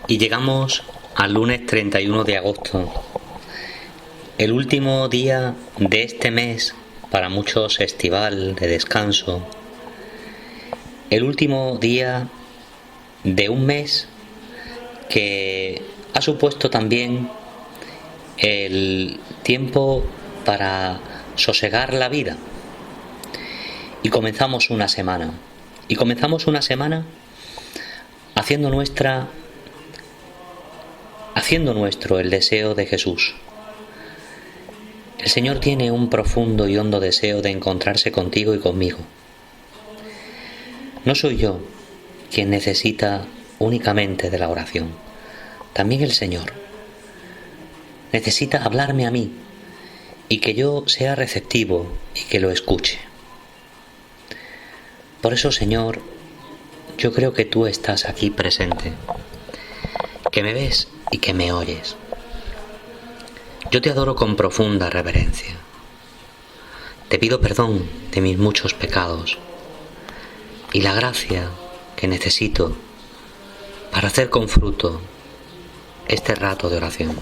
Y llegamos al lunes 31 de agosto, el último día de este mes, para muchos estival, de descanso, el último día de un mes que ha supuesto también el tiempo para sosegar la vida. Y comenzamos una semana haciendo nuestro el deseo de Jesús. El Señor tiene un profundo y hondo deseo de encontrarse contigo y conmigo. No soy yo quien necesita únicamente de la oración. También el Señor necesita hablarme a mí y que yo sea receptivo y que lo escuche. Por eso, Señor, yo creo que tú estás aquí presente, que me ves y que me oyes. Yo te adoro con profunda reverencia. Te pido perdón de mis muchos pecados y la gracia que necesito para hacer con fruto este rato de oración.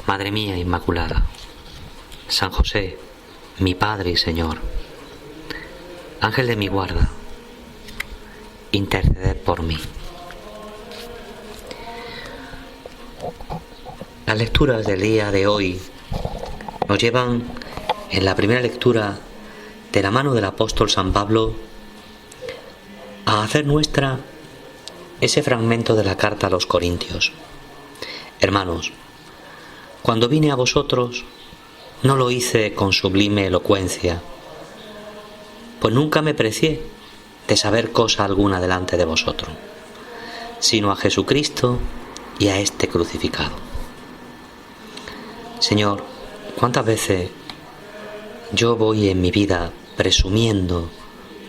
Madre mía Inmaculada, San José, mi Padre y Señor, Ángel de mi guarda, interceded por mí. Las lecturas del día de hoy nos llevan en la primera lectura de la mano del apóstol San Pablo a hacer nuestra ese fragmento de la carta a los Corintios. Hermanos, cuando vine a vosotros no lo hice con sublime elocuencia, pues nunca me precié de saber cosa alguna delante de vosotros, sino a Jesucristo y a este crucificado. Señor, ¿cuántas veces yo voy en mi vida presumiendo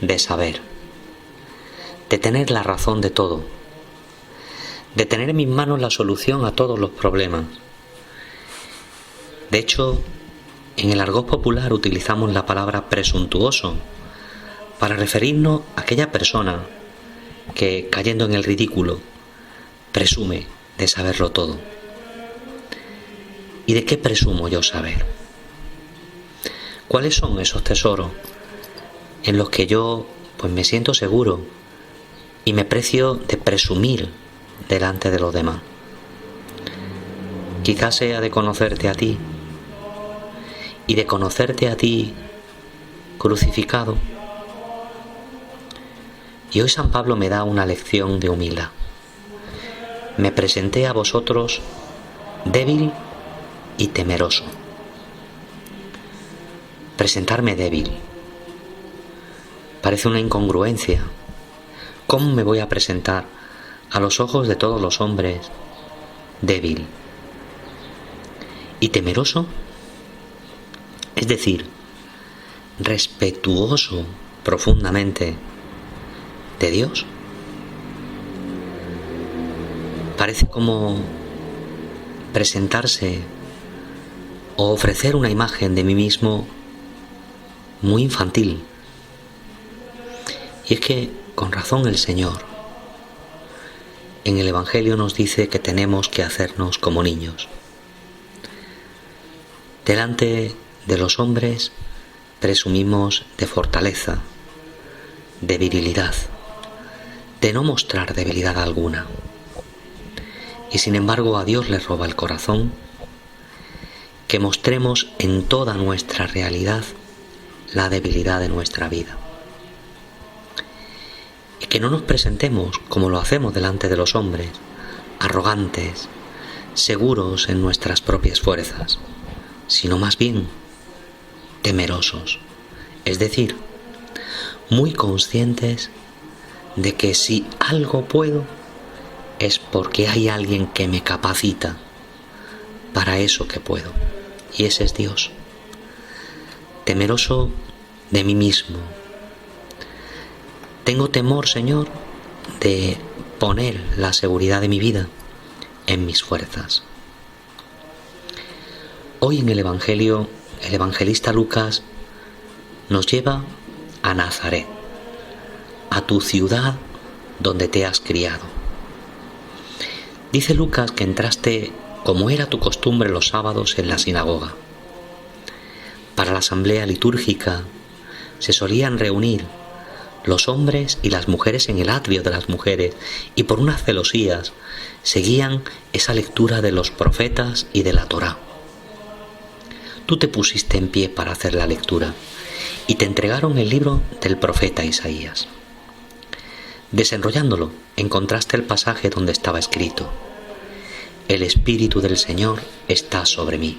de saber, de tener la razón de todo, de tener en mis manos la solución a todos los problemas? De hecho, en el argot popular utilizamos la palabra presuntuoso para referirnos a aquella persona que, cayendo en el ridículo, presume de saberlo todo. ¿Y de qué presumo yo saber? ¿Cuáles son esos tesoros en los que yo me siento seguro y me precio de presumir delante de los demás? Quizás sea de conocerte a ti, y de conocerte a ti crucificado. Y hoy San Pablo me da una lección de humildad. Me presenté a vosotros débil y temeroso. Presentarme débil parece una incongruencia. ¿Cómo me voy a presentar a los ojos de todos los hombres débil y temeroso? Es decir, respetuoso profundamente de Dios. Parece como presentarse o ofrecer una imagen de mí mismo muy infantil. Y es que, con razón, el Señor en el Evangelio nos dice que tenemos que hacernos como niños. Delante de los hombres presumimos de fortaleza, de virilidad, de no mostrar debilidad alguna. Y sin embargo a Dios le roba el corazón que mostremos en toda nuestra realidad la debilidad de nuestra vida. Y que no nos presentemos como lo hacemos delante de los hombres, arrogantes, seguros en nuestras propias fuerzas, sino más bien temerosos, es decir, muy conscientes de que si algo puedo es porque hay alguien que me capacita para eso que puedo, y ese es Dios. Temeroso de mí mismo. Tengo temor, Señor, de poner la seguridad de mi vida en mis fuerzas. Hoy en el Evangelio, el evangelista Lucas nos lleva a Nazaret, a tu ciudad donde te has criado. Dice Lucas que entraste, como era tu costumbre los sábados, en la sinagoga. Para la asamblea litúrgica se solían reunir los hombres y las mujeres en el atrio de las mujeres, y por unas celosías seguían esa lectura de los profetas y de la Torá. Tú te pusiste en pie para hacer la lectura y te entregaron el libro del profeta Isaías. Desenrollándolo, encontraste el pasaje donde estaba escrito: El Espíritu del Señor está sobre mí,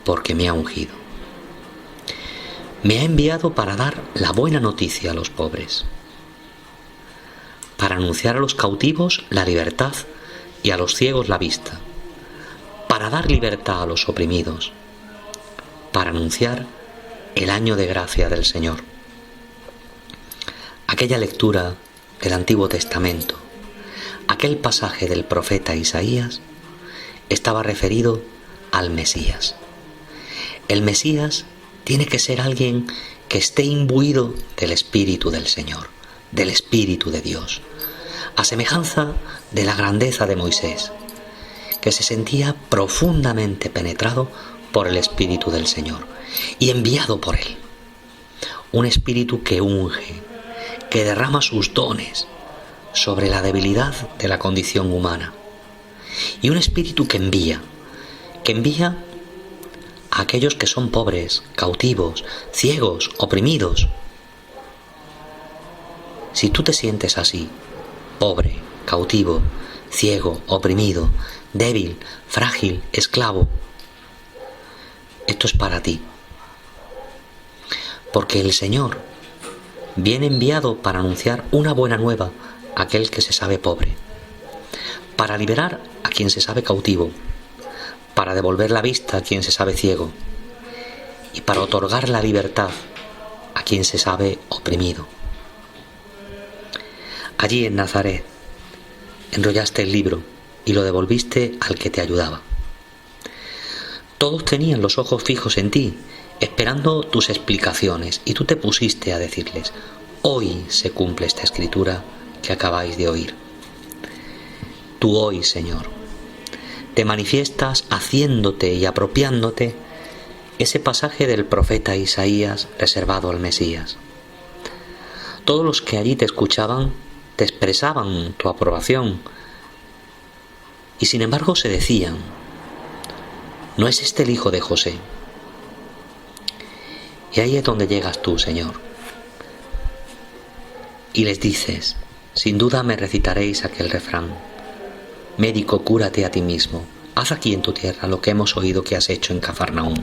porque me ha ungido. Me ha enviado para dar la buena noticia a los pobres, para anunciar a los cautivos la libertad y a los ciegos la vista, para dar libertad a los oprimidos, para anunciar el año de gracia del Señor. Aquella lectura del Antiguo Testamento, aquel pasaje del profeta Isaías, estaba referido al Mesías. El Mesías tiene que ser alguien que esté imbuido del Espíritu del Señor, del Espíritu de Dios, a semejanza de la grandeza de Moisés, que se sentía profundamente penetrado por el Espíritu del Señor y enviado por Él. Un Espíritu que unge, que derrama sus dones sobre la debilidad de la condición humana. Y un Espíritu que envía a aquellos que son pobres, cautivos, ciegos, oprimidos. Si tú te sientes así, pobre, cautivo, ciego, oprimido, débil, frágil, esclavo, esto es para ti. Porque el Señor viene enviado para anunciar una buena nueva a aquel que se sabe pobre, para liberar a quien se sabe cautivo, para devolver la vista a quien se sabe ciego y para otorgar la libertad a quien se sabe oprimido. Allí en Nazaret enrollaste el libro y lo devolviste al que te ayudaba. Todos tenían los ojos fijos en ti, esperando tus explicaciones, y tú te pusiste a decirles: hoy se cumple esta escritura que acabáis de oír. Tú hoy, Señor, te manifiestas haciéndote y apropiándote ese pasaje del profeta Isaías reservado al Mesías. Todos los que allí te escuchaban te expresaban tu aprobación y sin embargo se decían: ¿no es este el hijo de José? Y ahí es donde llegas tú, Señor, y les dices: sin duda me recitaréis aquel refrán: médico, cúrate a ti mismo, haz aquí en tu tierra lo que hemos oído que has hecho en Cafarnaúm,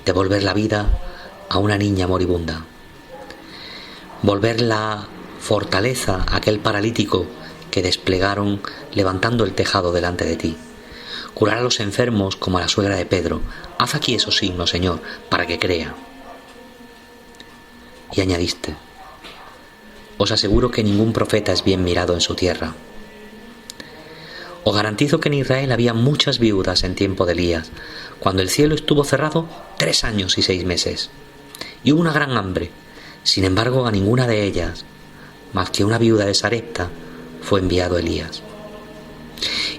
devolver la vida a una niña moribunda, volver la fortaleza a aquel paralítico que desplegaron levantando el tejado delante de ti, curar a los enfermos como a la suegra de Pedro. Haz aquí esos signos, Señor, para que crea. Y añadiste: os aseguro que ningún profeta es bien mirado en su tierra. Os garantizo que en Israel había muchas viudas en tiempo de Elías, cuando el cielo estuvo cerrado 3 años y 6 meses, y hubo una gran hambre. Sin embargo, a ninguna de ellas, más que una viuda de Sarepta, fue enviado Elías.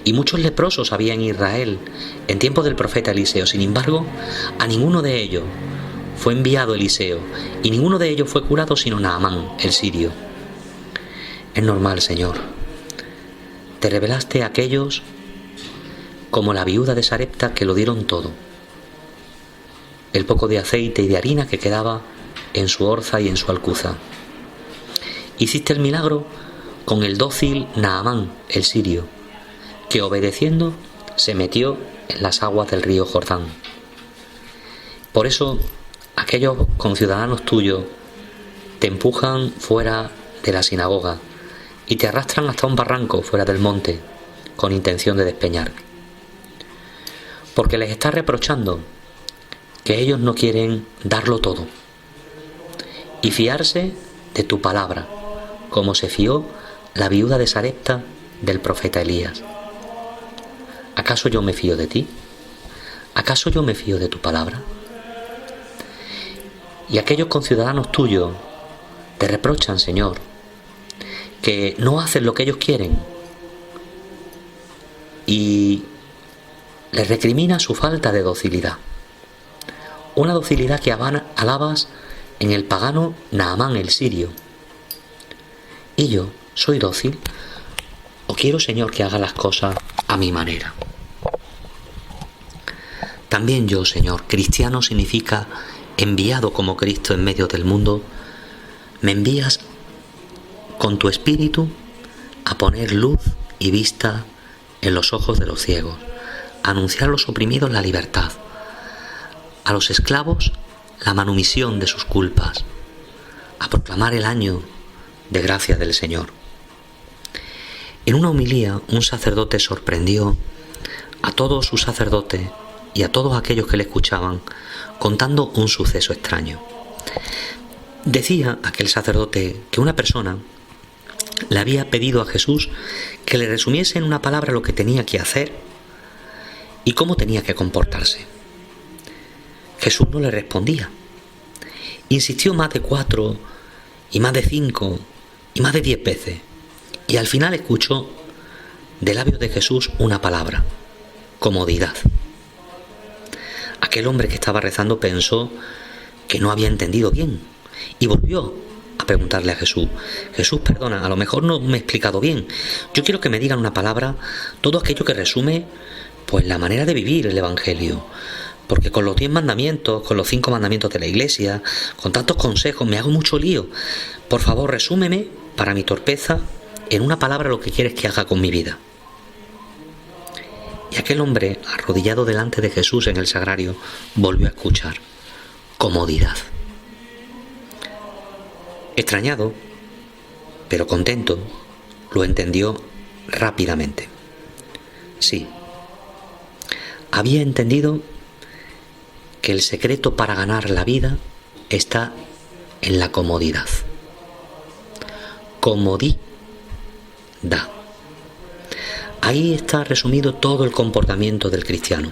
Y muchos leprosos había en Israel en tiempo del profeta Eliseo. Sin embargo, a ninguno de ellos fue enviado Eliseo, y ninguno de ellos fue curado sino Naamán, el sirio. Es normal, Señor. Te revelaste a aquellos como la viuda de Sarepta, que lo dieron todo. El poco de aceite y de harina que quedaba en su orza y en su alcuza. Hiciste el milagro con el dócil Naamán, el sirio, que obedeciendo se metió en las aguas del río Jordán. Por eso aquellos conciudadanos tuyos te empujan fuera de la sinagoga y te arrastran hasta un barranco fuera del monte con intención de despeñar, porque les estás reprochando que ellos no quieren darlo todo y fiarse de tu palabra, como se fió la viuda de Sarepta del profeta Elías. ¿Acaso yo me fío de ti? ¿Acaso yo me fío de tu palabra? Y aquellos conciudadanos tuyos te reprochan, Señor, que no hacen lo que ellos quieren. y le recrimina su falta de docilidad. Una docilidad que alabas en el pagano Naamán el sirio. ¿Y yo soy dócil? ¿O quiero, Señor, que haga las cosas a mi manera? También yo, Señor, cristiano significa enviado como Cristo en medio del mundo, me envías con tu espíritu a poner luz y vista en los ojos de los ciegos, a anunciar a los oprimidos la libertad, a los esclavos la manumisión de sus culpas, a proclamar el año de gracia del Señor. En una homilía, un sacerdote sorprendió a todos sus sacerdotes y a todos aquellos que le escuchaban contando un suceso extraño. Decía aquel sacerdote que una persona le había pedido a Jesús que le resumiese en una palabra lo que tenía que hacer y cómo tenía que comportarse. Jesús no le respondía. Insistió más de 4 y más de 5 y más de 10 veces. Y al final escuchó de labios de Jesús una palabra: comodidad. Aquel hombre que estaba rezando pensó que no había entendido bien y volvió a preguntarle a Jesús: Jesús, perdona, a lo mejor no me he explicado bien. Yo quiero que me digan una palabra, todo aquello que resume pues la manera de vivir el Evangelio. Porque con los 10 mandamientos, con los 5 mandamientos de la Iglesia, con tantos consejos, me hago mucho lío. Por favor, resúmeme, para mi torpeza, en una palabra lo que quieres que haga con mi vida. Y aquel hombre, arrodillado delante de Jesús en el sagrario, volvió a escuchar: comodidad. Extrañado, pero contento, lo entendió rápidamente. Sí, había entendido que el secreto para ganar la vida está en la comodidad. Comodidad. Ahí está resumido todo el comportamiento del cristiano.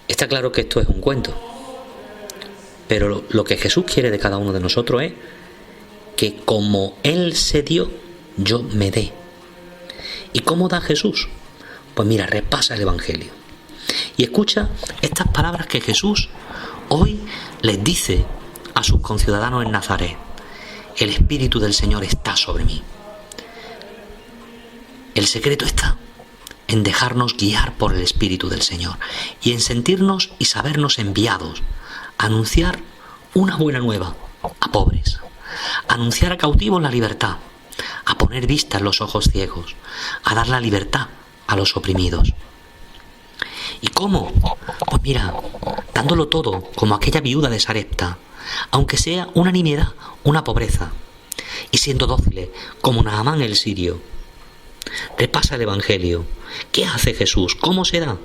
Está claro que esto es un cuento, pero lo que Jesús quiere de cada uno de nosotros es que como Él se dio, yo me dé. ¿Y cómo da Jesús? Pues mira, repasa el Evangelio y escucha estas palabras que Jesús hoy les dice a sus conciudadanos en Nazaret: el Espíritu del Señor está sobre mí. El secreto está en dejarnos guiar por el Espíritu del Señor y en sentirnos y sabernos enviados a anunciar una buena nueva a pobres, a anunciar a cautivos la libertad, a poner vista en los ojos ciegos, a dar la libertad a los oprimidos. ¿Y cómo? Pues mira, dándolo todo como aquella viuda de Sarepta, aunque sea una nimiedad, una pobreza, y siendo dóciles como Naamán el sirio. Repasa el Evangelio. ¿Qué hace Jesús? ¿Cómo se da?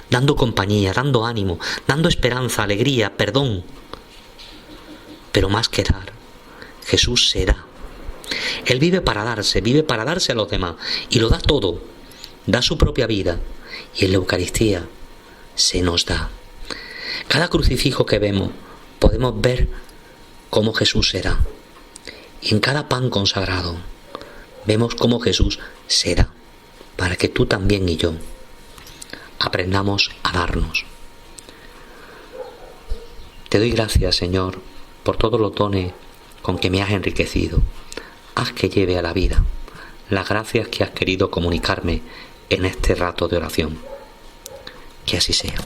Dando compañía, dando ánimo, dando esperanza, alegría, perdón. Pero más que dar, Jesús se da. Él vive para darse a los demás y lo da todo. Da su propia vida y en la Eucaristía se nos da. Cada crucifijo que vemos podemos ver cómo Jesús se da. Y en cada pan consagrado vemos cómo Jesús se da, para que tú también y yo aprendamos a darnos. Te doy gracias, Señor, por todos los dones con que me has enriquecido. Haz que lleve a la vida las gracias que has querido comunicarme en este rato de oración. Que así sea.